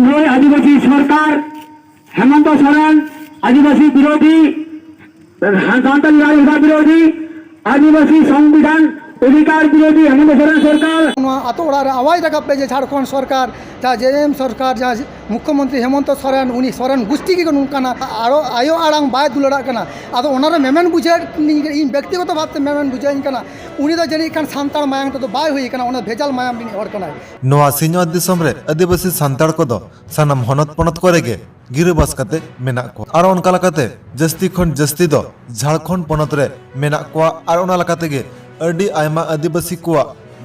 नई आदिवासी सरकार हेमंत सोरेन आदिवासी विरोधी सान्ताली राजभाषा विरोधी आदिवासी संविधान अधिकार विरोधी हेमंत सोरेन सरकार आतो ओड़ा आवाज रखा पे झारखंड सरकार जहाँ जेएम सरकार जहाँ मुख्यमंत्री हेमंत सोरेन उनी सोरेन गोष्ठी की नौकाना आरो आयो आड़ांग बाय दुलड़ा कना आदो ओनारे मेमेन बुझे इन व्यक्तिगत भावते मेमेन बुझे कना उनी दो जनी कान सान्ताड़ मायांग तो बाय हुई कना ओना भेजाल मायाम बिनी हर कना नोआ सिंहत दिसम रे आदिवासी सान्ताड़ को दो सानाम हनत पनत करेगे गिरबास काते मेना को आर ओनका लकाते जस्ती खन जस्ती दो झारखंड पनत रे मेना को आर ओना लकाते गे अडी आयमा आदिवासी को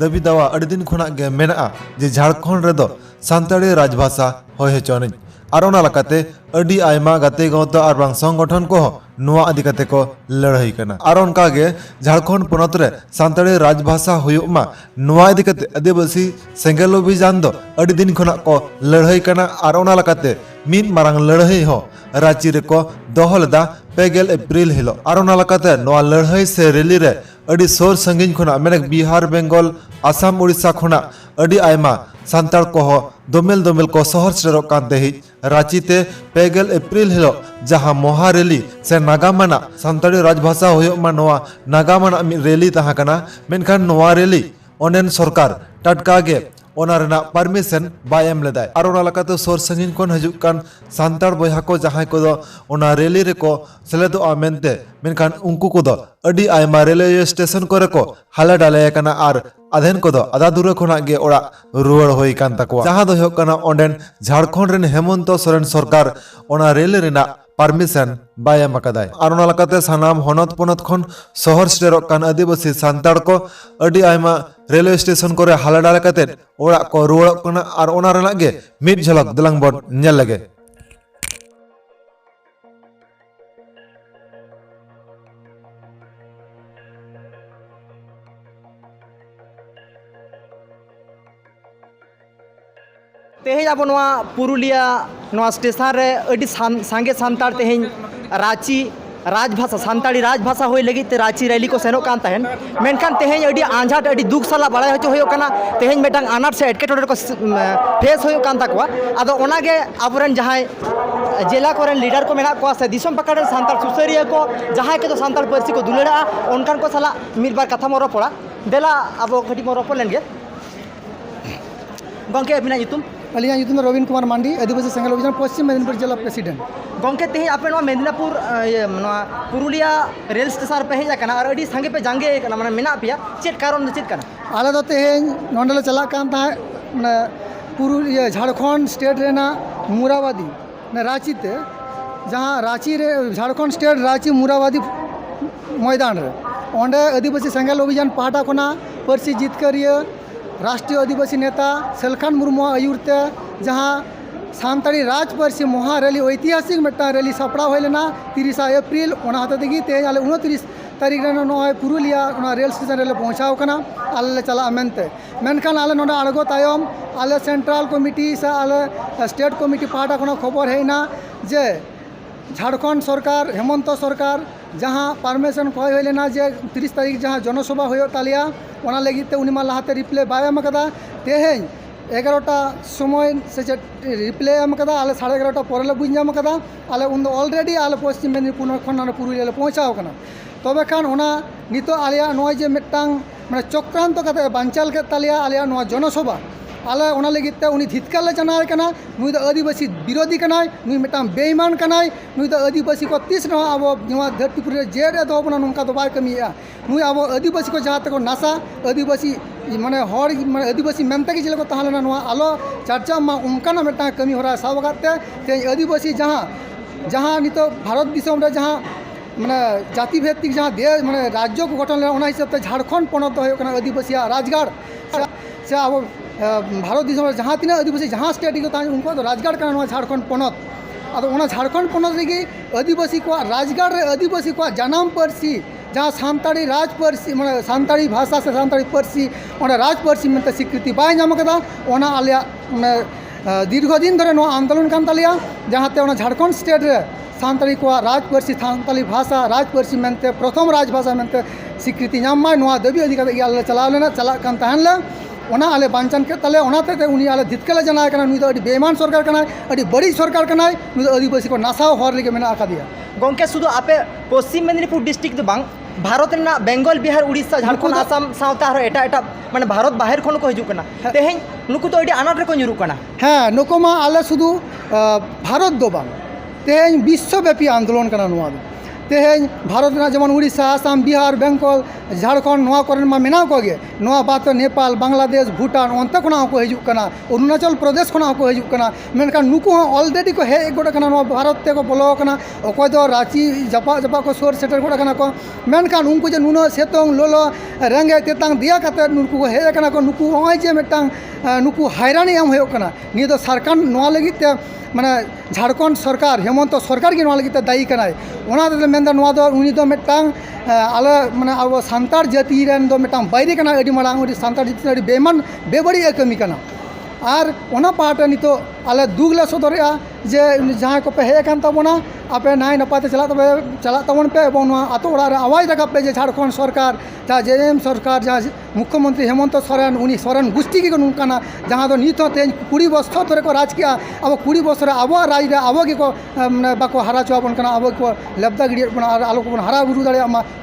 दाबी दावा अड़ी दिन खुना गे मेना जे झारखंड रे दो सान्ताड़ी राजभाषा होय हेचोनि आर ओना लकाते अडी आयमा गाते गौत आर बांग संगठन को नोआ आदि काते को लड़ाई कना आर ओनका गे झारखंड पनत रे सान्ताड़ी राजभाषा हुयुग मा नोआ आदि काते आदिवासी सेंगेल अभियान दो अड़ी दिन खुना को लड़ाई कना आर ओना लकाते मीन मारांग लड़ाई हो रांची रे को दोहलदा 2 एप्रिल हिलो आर ओना लकाते नोआ लड़ाई से रैली रे अड़ी सोर संगिन खुना मेने बिहार बेंगल आसाम उड़ीसा खुना अड़ी आयमा सान्ताड़ को दोमेल दोमेल को शहर सेरो कांते ही रांची ते 2 एप्रिल हिलो जहां मोहा रैली से नागामाना सान्ताड़ी राजभाषा होयो मा नोआ नागामाना रैली तहा कना मेनखान नोआ रैली ओनेन सरकार टटका गे ओना रेना परमिशन बाय एम लेदाय आर ओना लकाते सोर संगिन कोन हजुक कान सान्ताड़ बयहा को जहां को दो ओना रैली रे को सेलेदो आमेनते मेनखान उनको को दो अडी आयमा रेलवे स्टेशन करे को हाले डाले कना आर आधेन को दो आधा दूर खुना गे ओड़ा रुवाड़ होई कान तको जहां दो हो कना ओंडेन झारखंड रेन हेमंत सोरेन सरकार ओना रैली रेना परमिशन बाय एम अकादाय आर ओना लकाते सानाम हनत पनत खन शहर सेरो कान आदिवासी सान्ताड़ को अडी आयमा रेलवे स्टेशन करे हाले डाले काते ओड़ा को रुवाड़ कना आर ओना रेना गे मिड झलक दलांग बन नेल लगे तेहें अब पुरुलिया स्टेशन रे अड़ी सांगे सान्ताड़ तेहें रांची राजभाषा सान्ताड़ी राजभाषा होय लगी ते रांची रैली को सेनोग कान तहन मेनखान तेहें अड़ी आंझाट अड़ी दुख साला बड़ाय होचो होयो कना तेहें मेटांग आनाट से एटकेटोड़े को फेस होयो कान ताकवा आदो ओनागे आबोरेन जहाय जिला कोरेन लीडर को मेना को से दिसम पकड़ सान्ताड़ सुसरिया को जहाय के तो सान्ताड़ पार्सी को दुलड़ा ओनकान को साला मिल बार कथा मोरो पड़ा देला अब खटी मोरो पलेनगे गंके अबिना युतुम अलिया युतुम रवीन कुमार मांडी आदिवासी सेंगेल अभियान पश्चिम मेदिनीपुर जिला प्रेसिडेंट गंके तेहें आपे मेदिनीपुर पुरुलिया रेल स्टेशन पे हेज कना और अड़ी संगे पे जांगे कना माने मेना पिया चेत कारण चेत कना आले दो तेहें नोंडले चला कान ता माने पुरुलिया झारखंड स्टेट रेना मुराबादी ने रांची ते जहां रांची रे झारखंड स्टेट रांची मुराबादी मैदान रे ओंडे आदिवासी सेंगेल अभियान पाटा कोना परसी जितकरिया राष्ट्रीय आदिवासी नेता सेलखान मुर्मू आयुरते जहाँ सान्ताड़ी राज पार्सी मोहा रैली ऐतिहासिक मेटा रैली सपड़ा होलेना 30 एप्रिल ओना हते ते आले 29 तारीख रे नय पुरुलिया रेल स्टेशन रे पहुँचाव कना आले चला मेनते मेनखान आले नोडे आड़गो तायम आले सेंट्रल कमिटी से आले स्टेट कमिटी पाहटा खन खबर हेना जे झारखंड सरकार हेमंत सरकार जहाँ परमिशन कय होलेना जे 30 तारीख जहाँ जनसभा होयो तालिया ओना लगी ते उनी मा लाहाते रिप्ले बाय एम कदा तेहें 11टा समय से रिप्ले एम कदा आले 11:30 परेले बुझ नाम कदा आले उन ऑलरेडी आले पश्चिम मेदिनीपुर खन पुरुलिया पहुँचाव कना तबे खान ओना नितो आलिया नय जे मिटांग माने चक्रांत कते बांचाल के तालिया आलिया नय जनसभा आले ओना लगी ते उनी धितकाले जनाय कना नुई दो आदिवासी विरोधी कनाय नुई मिटांग बेईमान कनाय नुई दो आदिवासी को तीस न अब जमा धरतीपुर जेड दो बना नुका दो बाय कमिया नुई अब आदिवासी को जहाँ तक नासा आदिवासी माने हर माने आदिवासी मेमते के जिले को तहलेना नुआ आलो चर्चा मा उनका मिटांग कमी होरा सावगाते ते आदिवासी जहाँ नितो भारत दिसम रे जहाँ माने जाति भेत्तिक जहाँ देश माने राज्य को गठन ओना हिसाब ते झारखंड पनत होयो कना आदिवासी राजगाड़ से अब भारत दिसम जहाँ तीन आदिवासी जहाँ स्टेट को उनको तो राजगाड़ कना झारखंड पनत अब झारखंड पनत लगी आदिवासी को राजगाड़ रे आदिवासी को जनाम पार्सी जहाँ सान्ताड़ी राज पार्सी माने सान्ताड़ी भाषा से सान्ताड़ी पार्सी ओना राज पार्सी में स्वीकृति बाय नाम कदा ओना आलिया दीर्घदिन धरे आंदोलन कान तालिया जहाँ ते झारखंड स्टेट रे सान्ताड़ी को राज पार्सी सान्ताली भाषा राज पार्सी मेनते प्रथम राजभाषा मेनते स्वीकृति नाम दाबी अधिकार चला लेना चला कान तहन ले ओना आले बांचान के तले ओनाते ते उनी आले धितकले जनाय कना नुई दो अडी बेईमान सरकार कनाय अडी बड़ी सरकार कनाय नुई दो आदिवासी को नासाव हर लेके मेना आका दिया गंके शुद्ध आपे पश्चिम मेदिनीपुर डिस्ट्रिक्ट बांग भारत रेना बेंगल बिहार उड़ीसा झारखंड आसाम साउथ आरो एटा एटा माने भारत बाहर खन को हिजुक कना तेहें नुकु तो अडी अनाट रे को nyuruक कना हाँ नुको मा आले शुधु भारत दो बांग तेहें विश्वव्यापी आंदोलन कना नुआ दो तेहें भारत रेना जेमन उड़ीसा आसाम बिहार बेंगल झारखंड नुआ कोरेन मा मेना को गे नुआ बात नेपाल बांग्लादेश भूटान ओंते खना को हिजुक कना अरुणाचल प्रदेश खना को हिजुक कना मेनका नुको ऑलरेडी को हे गोटे कना नुआ भारत ते को बोलो कना अकोय दो रांची जपा जपा को सोर सेटर गोटे कना को मेनका उनको जे नुनो सेतोंग लोलो रेंगे तेतांग दिया कते नुको को हे कना को नुको ओय जे मेटांग नुको हैरानी एम होयो कना नि दो सरकार नुआ लगी ते माने झारखंड सरकार हेमंत सरकार की नुआ लगी ते दायी कनाय ओना ते मेनदा नुआ दो उनी दो मेटांग आले माने अब सांतार जाति रेन दो मेटांग बायरे कना अडी मारांग अडी सांतार जाति अडी बेमान बेबड़ी कमी कना और ओना पाटे नितो आले दुगले सदरिया जे जहाँ को पे हे कान तबोना आपे नाय नपाते चला तबन पे एवं आतो ओड़ा रे आवाज रखा पे जे झारखंड सरकार जहाँ जेएम सरकार जहाँ मुख्यमंत्री हेमंत सोरेन उनी सोरेन गोष्ठी की नुकाना जहाँ दो नित तेज 20 बछर धरे को राज किया अब 20 बछर अब राज रे अब को बाको हारा चुआबन कना अब को लेबदा गिड़ी बना आलो को हारा बुरु दाड़े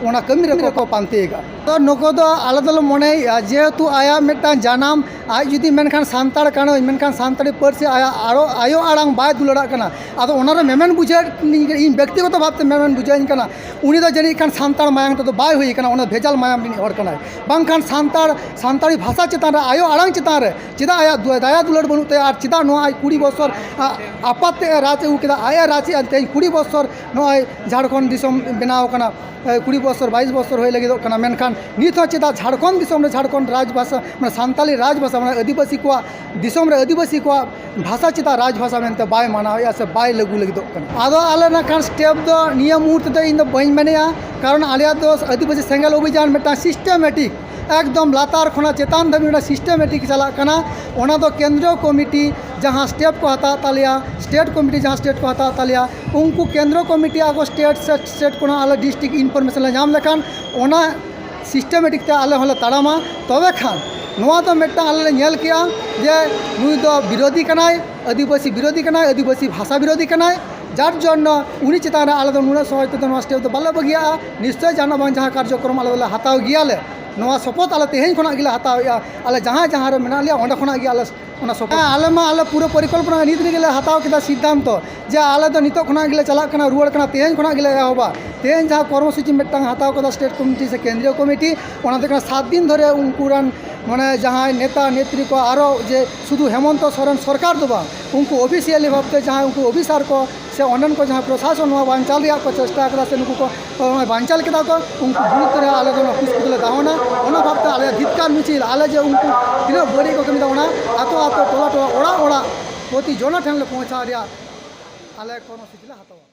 ओना कमी रे को पांतेगा तो नको दो आले दल मने जेहेतु आया मेटा जानाम आज जुदी मेनखान सांताड़ कानो मेनखान सांताड़ी पार्सी आया आरो आयो आड़ांग बाय दुलड़ा कना आदो ओना रे मेमेन बुझे इन व्यक्तिगत भावते मेमेन बुझाइन कना उनी दो जनी खान सांताड़ मायांग तो बाय हुई कना ओना भेजाल मायाम बिनी हर कना बांखान सांताड़ी भाषा चितान रे आयो आड़ांग चितान रे चिदा आया दाया दुलड़ बनुते आर चिदा नो आज 20 बछर आपाते राज उ केदा आया राजी तेज 20 बछर नो झारखंड दिसम बनाव कना 20 बछर 22 बछर होय लगी कना मेनखान नित चिदा झारखंड दिसम रे झारखंड राजभाषा माने सांताली राजभाषा माने आदिवासी को दिसम रे आदिवासी को भाषा चिता राजभाषा मेनते बाय माना या से बाय लगू लगी कना आदो आले ना खान स्टेप दो नियम मुहूर्त दो इन दो बइन मेनेया कारण आलिया दो आदिवासी सेंगल अभियान मेटा सिस्टमेटिक एकदम लातार खना चेतान धाबी सिस्टमेटिक चला कना ओना दो केंद्रीय कमिटी जहाँ स्टेप को हता तालिया स्टेट कमिटी जहाँ स्टेट को हता तालिया उनको केंद्रीय कमिटी आगो स्टेट को आले डिस्ट्रिक्ट इनफॉरमेशन नाम लेखान ओना सिस्टमेटिक ते आले हले ताड़ामा तबे खान नोआ तो मेटा आले नेल किया जे नुई दो विरोधी कनाय आदिवासी विरोधी कनाय आदिवासी भाषा विरोधी कनाय जार जन्य उनी चितान आले दो नुना सहजते तो स्टेप तो बाले बगिया निश्चय जाना बांग जहाँ कार्यक्रम आले हताव गियाले नोआ सपोर्ट आले तेहें खना गिला हताव आले जहाँ जहाँ रे मेना लिया ओंडे खना गिया आले ओना सपोर्ट आले मा आले पूरा परिकल्पना नित गिले हताव किदा सिद्धांत जे आले दो नितो खना गिले चला कना रुवाड़ कना तेहें खना गिले होबा तेहें जहाँ कर्मसूची मेटांग हताव कदा स्टेट कमिटी से केंद्रीय कमिटी ओना देखना 7 दिन धरे उनकुरान माने जहाँ नेता नेत्री को आरो जे शुधु हेमंत सोरेन सरकार दो उनको ऑफिशियली भावते जहाँ उनको ऑफिसर को से अनन को जहाँ प्रशासन हुआ बांचाल रिया को चेष्टा करा से उनको को बांचाल केदा को उनको बुत रे आले दो पुष्पले दावना ओना भावते आले धिक्कार मिचिल आले जे उनको तिना बड़ी को कमी दावना आतो टोला ओड़ा ओड़ा प्रति जन ठेन ले पहुंचा रिया आले कोनो सिथिला हतो